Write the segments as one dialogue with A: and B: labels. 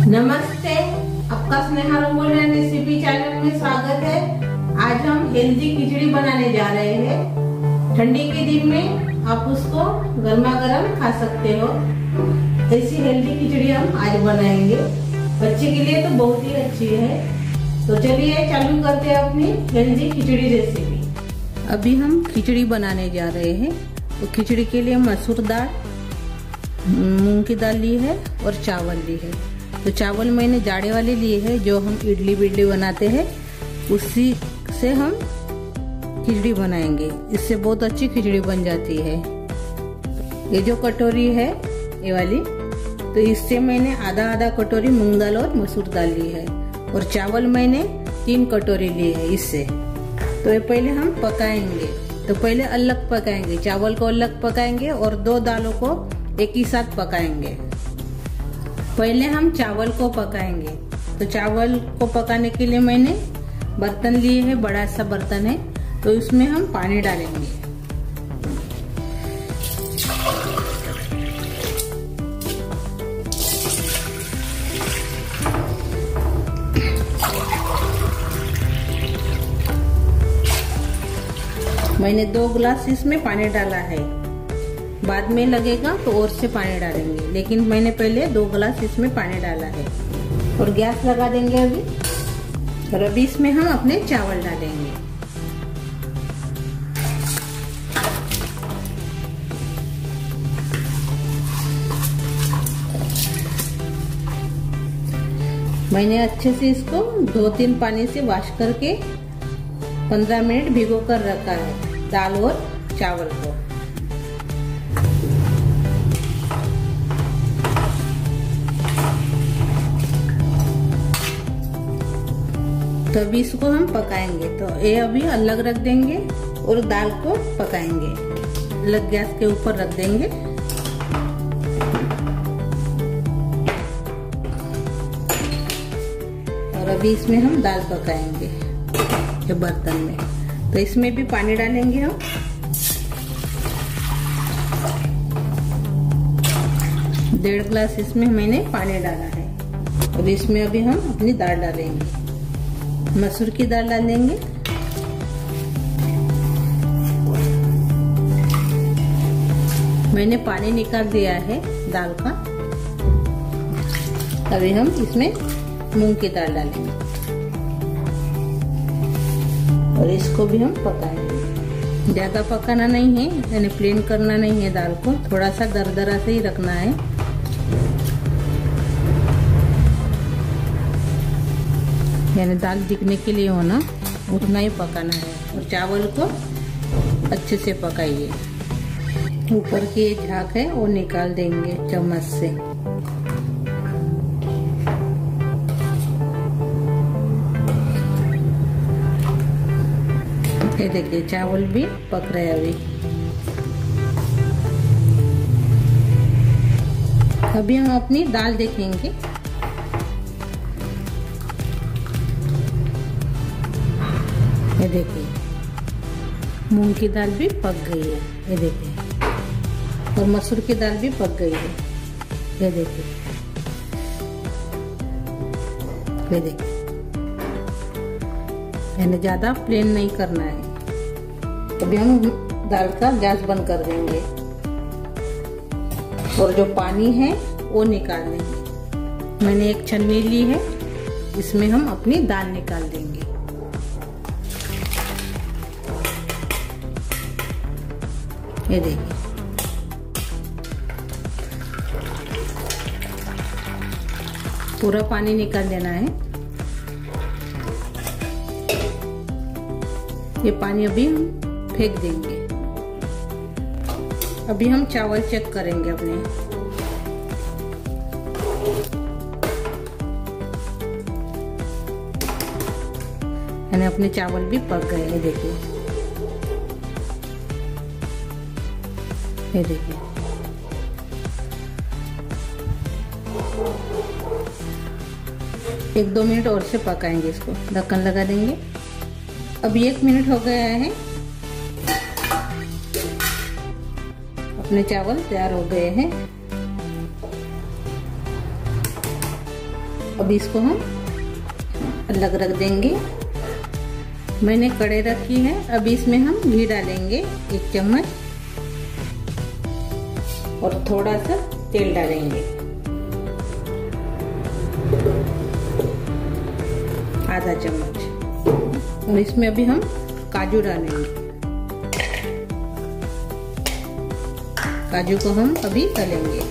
A: नमस्ते, आपका Sneha rangoli recipe channel में स्वागत है। आज हम हेल्दी खिचड़ी बनाने जा रहे हैं। ठंडी के दिन में आप उसको गर्मा गर्म खा सकते हो। ऐसी हेल्दी खिचड़ी हम आज बनाएंगे। बच्चे के लिए तो बहुत ही अच्छी है। तो चलिए चालू करते हैं अपनी हेल्दी खिचड़ी रेसिपी। अभी हम खिचड़ी बनाने जा रहे हैं। तो खिचड़ी के लिए मसूर दाल, मूंग की दाल ली है और चावल ली है। तो चावल मैंने जाड़े वाले लिए हैं, जो हम इडली बिडली बनाते हैं उसी से हम खिचड़ी बनाएंगे। इससे बहुत अच्छी खिचड़ी बन जाती है। ये जो कटोरी है ये वाली, तो इससे मैंने आधा आधा कटोरी मूंग दाल और मसूर दाल ली है और चावल मैंने 3 कटोरी लिए है इससे। तो ये पहले हम पकाएंगे। तो पहले अलग पकाएंगे, चावल को अलग पकाएंगे और 2 दालों को एक ही साथ पकाएंगे। पहले हम चावल को पकाएंगे। तो चावल को पकाने के लिए मैंने बर्तन लिए है, बड़ा सा बर्तन है। तो इसमें हम पानी डालेंगे। मैंने 2 गिलास इसमें पानी डाला है। बाद में लगेगा तो और से पानी डालेंगे, लेकिन मैंने पहले 2 गिलास इसमें पानी डाला है। और गैस लगा देंगे अभी। और अभी इसमें हम अपने चावल डालेंगे। मैंने अच्छे से इसको 2-3 पानी से वॉश करके 15 मिनट भिगो कर रखा है, दाल और चावल को। तो अभी इसको हम पकाएंगे। तो ये अभी अलग रख देंगे और दाल को पकाएंगे। अलग गैस के ऊपर रख देंगे। और अभी इसमें हम दाल पकाएंगे ये बर्तन में। तो इसमें भी पानी डालेंगे हम। डेढ़ गिलास इसमें मैंने पानी डाला है। और इसमें अभी हम अपनी दाल डालेंगे। मसूर की दाल डालेंगे। मैंने पानी निकाल दिया है दाल का। अभी हम इसमें मूंग की दाल डालेंगे और इसको भी हम पकाएंगे। ज्यादा पकाना नहीं है, यानी प्लेन करना नहीं है दाल को, थोड़ा सा दरदरा से ही रखना है। यानी दाल दिखने के लिए होना उतना ही पकाना है। और चावल को अच्छे से पकाइए। ऊपर की ये झाग है वो निकाल देंगे चम्मच से। ये देखिए चावल भी पक रहे हैं अभी हम अपनी दाल देखेंगे। ये देखिए मूंग की दाल भी पक गई है। ये देखिए और मसूर की दाल भी पक गई है। ये देखिए, ये देखिए। यानी ज्यादा प्लेन नहीं करना है। अभी हम दाल का गैस बंद कर देंगे और जो पानी है वो निकाल देंगे। मैंने एक छन्नी ली है, इसमें हम अपनी दाल निकाल देंगे। ये देखिए पूरा पानी निकाल देना है। ये पानी अभी हम फेंक देंगे। अभी हम चावल चेक करेंगे अपने। यानी अपने चावल भी पक गए हैं। देखिए, ये देखिए। एक 2 मिनट और से पकाएंगे इसको। ढक्कन लगा देंगे। अभी 1 मिनट हो गया है। अपने चावल तैयार हो गए हैं। अब इसको हम अलग रख देंगे। मैंने कढ़ाई रखी है, अब इसमें हम घी डालेंगे 1 चम्मच और थोड़ा सा तेल डालेंगे आधा चम्मच और इसमें अभी हम काजू डालेंगे। काजू को हम अभी तलेंगे।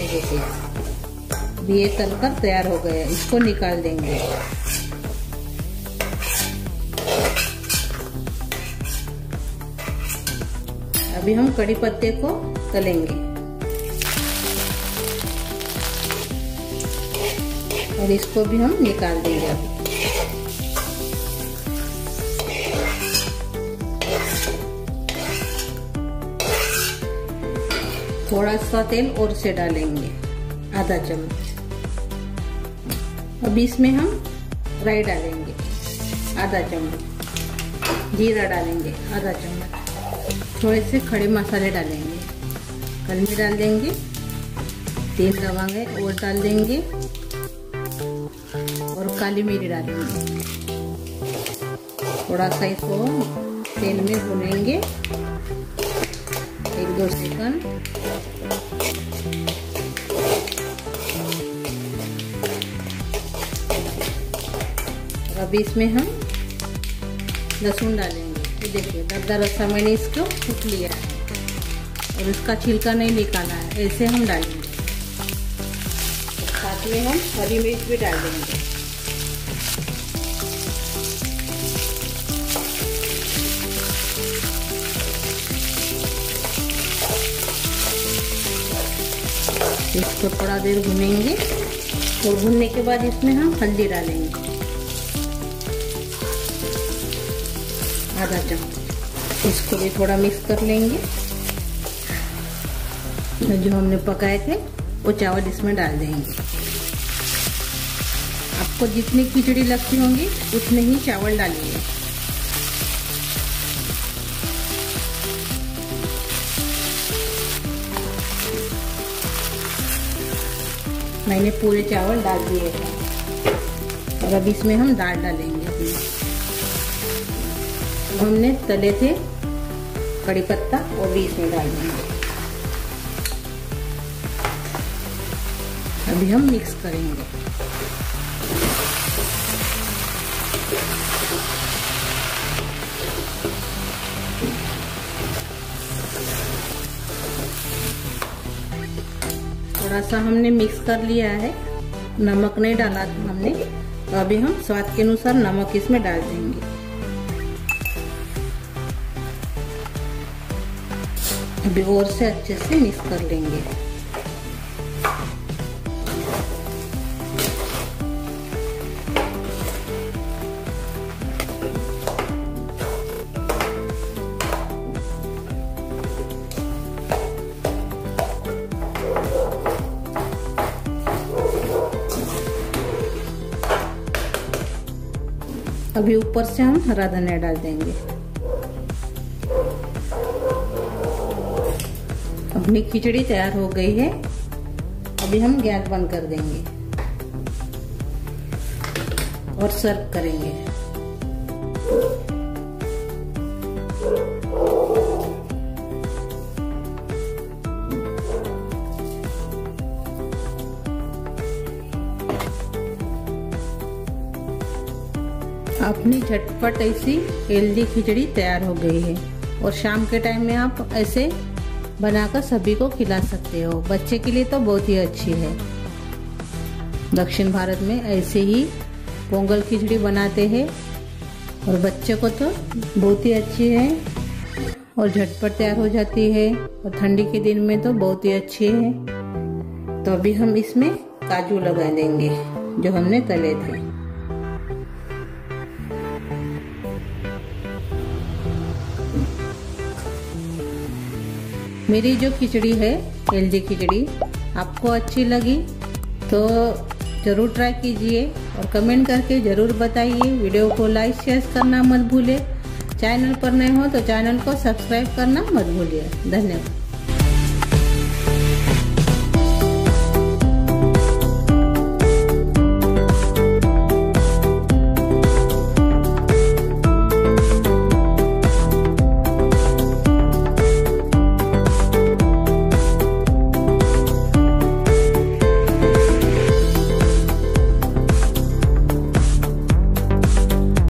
A: देखिए ये तलकर तैयार हो गया, इसको निकाल देंगे। अभी हम कड़ी पत्ते को तलेंगे और इसको भी हम निकाल देंगे। अभी थोड़ा सा तेल और से डालेंगे आधा चम्मच। अब इसमें हम राई डालेंगे आधा चम्मच, जीरा डालेंगे आधा चम्मच, थोड़े से खड़े मसाले डालेंगे, कलमी डाल देंगे, 3 लवंगे और डाल देंगे और काली मिर्च डालेंगे। थोड़ा सा इसको तेल में भूनेंगे 1-2 सेकंड। अब इसमें हम लहसुन डालेंगे। ये देखिए दरदरा मैंने इसको कूट लिया है और इसका छिलका नहीं निकाला है, ऐसे हम डालेंगे। साथ में हम हरी मिर्च भी डाल देंगे। इसको थोड़ा देर भुनेंगे और भुनने के बाद इसमें हम हल्दी डालेंगे आधा चम्मच। इसको भी थोड़ा मिक्स कर लेंगे। जो हमने पकाए थे वो चावल इसमें डाल देंगे। आपको जितनी खिचड़ी लगती होंगी उतने ही चावल डालिए। मैंने पूरे चावल डाल दिए हैं और अब इसमें हम दाल डालेंगे। हमने तले थे कड़ी पत्ता वो भी इसमें डाल देंगे। अभी हम मिक्स करेंगे। थोड़ा सा हमने मिक्स कर लिया है, नमक नहीं डाला था हमने, तो अभी हम स्वाद के अनुसार नमक इसमें डाल देंगे। अभी और से अच्छे से मिक्स कर लेंगे। अभी ऊपर से हम हरा धनिया डाल देंगे। अपनी खिचड़ी तैयार हो गई है। अभी हम गैस बंद कर देंगे और सर्व करेंगे। अपनी झटपट ऐसी हेल्दी खिचड़ी तैयार हो गई है और शाम के टाइम में आप ऐसे बनाकर सभी को खिला सकते हो। बच्चे के लिए तो बहुत ही अच्छी है। दक्षिण भारत में ऐसे ही पोंगल खिचड़ी बनाते हैं और बच्चे को तो बहुत ही अच्छी है और झटपट तैयार हो जाती है और ठंडी के दिन में तो बहुत ही अच्छी है। तो अभी हम इसमें काजू लगा देंगे जो हमने तले थे। मेरी जो खिचड़ी है हेल्दी खिचड़ी आपको अच्छी लगी तो ज़रूर ट्राई कीजिए और कमेंट करके ज़रूर बताइए। वीडियो को लाइक शेयर करना मत भूलिए। चैनल पर नए हो तो चैनल को सब्सक्राइब करना मत भूलिए। धन्यवाद।